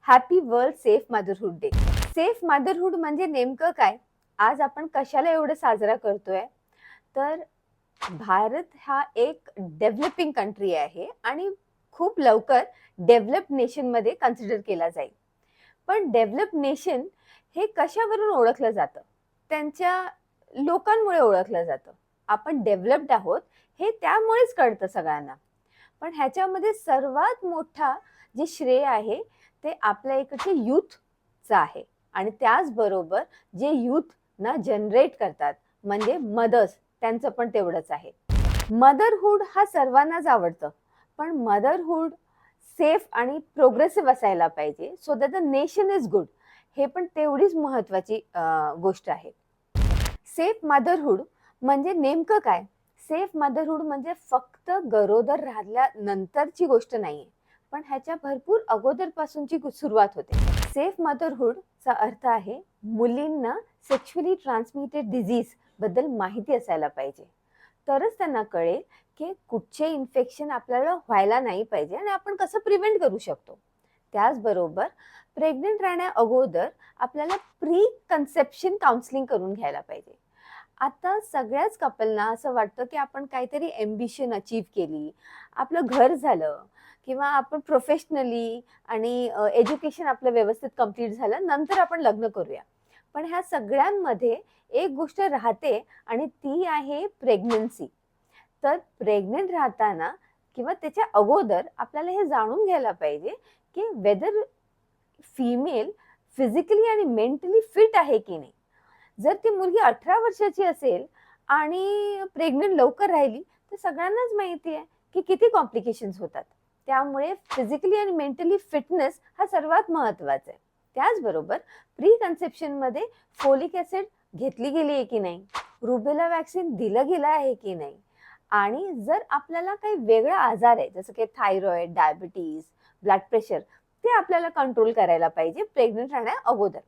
Happy world safe motherhood day. Safe motherhood म्हणजे नेमकं काय? आज आपण कशाला एवढं साजरा करतोय? तर भारत हा एक डेव्हलपिंग कंट्री आहे आणि खूप लवकर डेव्हलप्ड नेशनमध्ये कन्सिडर केला जाईल. पण डेव्हलप्ड नेशन हे कशावरून ओळखलं जातं? त्यांच्या लोकांमुळे ओळखलं जातं. आपण डेव्हलप्ड आहोत हे त्यामुळेच कळतं सगळ्यांना. पण ह्याच्यामध्ये सर्वात मोठा जे श्रेय आहे ते आपल्या इकडचे यूथचं आहे आणि त्याचबरोबर जे यूथ ना जनरेट करतात म्हणजे मदर्स, त्यांचं पण तेवढंच आहे. मदरहुड हा सर्वांनाच आवडतं, पण मदरहुड सेफ आणि प्रोग्रेसिव्ह असायला पाहिजे so that the nation is good. हे पण तेवढीच महत्वाची गोष्ट आहे. सेफ मदरहुड म्हणजे नेमकं काय? सेफ मदरहुड म्हणजे फक्त गरोदर राहिल्यानंतरची गोष्ट नाहीये, पण ह्याच्या भरपूर अगोदरपासूनची सुरुवात होते. सेफ मदरहुडचा अर्थ आहे मुलींना सेक्शुअली ट्रान्समिटेड डिझीज बद्दल माहिती असायला पाहिजे. तरच त्यांना कळेल की कुठचे इन्फेक्शन आपल्याला व्हायला नाही पाहिजे आणि आपण कसं प्रिव्हेंट करू शकतो. त्याचबरोबर प्रेग्नंट राहण्या अगोदर आपल्याला प्री कन्सेप्शन काउन्सिलिंग करून घ्यायला पाहिजे. आता सगळ्याच कपलना असं वाटतं की आपण काहीतरी एम्बिशन अचीव केली, आपलं घर झालं किंवा आपण प्रोफेशनली आणि एज्युकेशन आपलं व्यवस्थित कंप्लीट झालं, नंतर आपण लग्न करूया. पण ह्या सगळ्यांमध्ये एक गोष्ट राहते आणि ती आहे प्रेग्नन्सी. तर प्रेग्नंट राहताना किंवा त्याच्या अगोदर आपल्याला हे जाणून घ्यायला पाहिजे की वेदर फिमेल फिजिकली आणि मेंटली फिट आहे की नाही. जर ती मुलगी 18 वर्षाची असेल आणि प्रेग्नंट लवकर राहिली तर सगळ्यांनाच माहिती आहे की किती कॉम्प्लिकेशन्स होतात. त्यामुळे फिजिकली आणि मेंटली फिटनेस हा सर्वात महत्वाचा आहे. त्याचबरोबर प्री कन्सेप्शनमध्ये फोलिक ऍसिड घेतली गेली आहे की नाही, रुबेला वॅक्सिन दिलं गेलं आहे की नाही, आणि जर आपल्याला काही वेगळा आजार आहे जसं की थायरॉइड, डायबिटीज, ब्लड प्रेशर, ते आपल्याला कंट्रोल करायला पाहिजे प्रेग्नंट राहण्या अगोदर.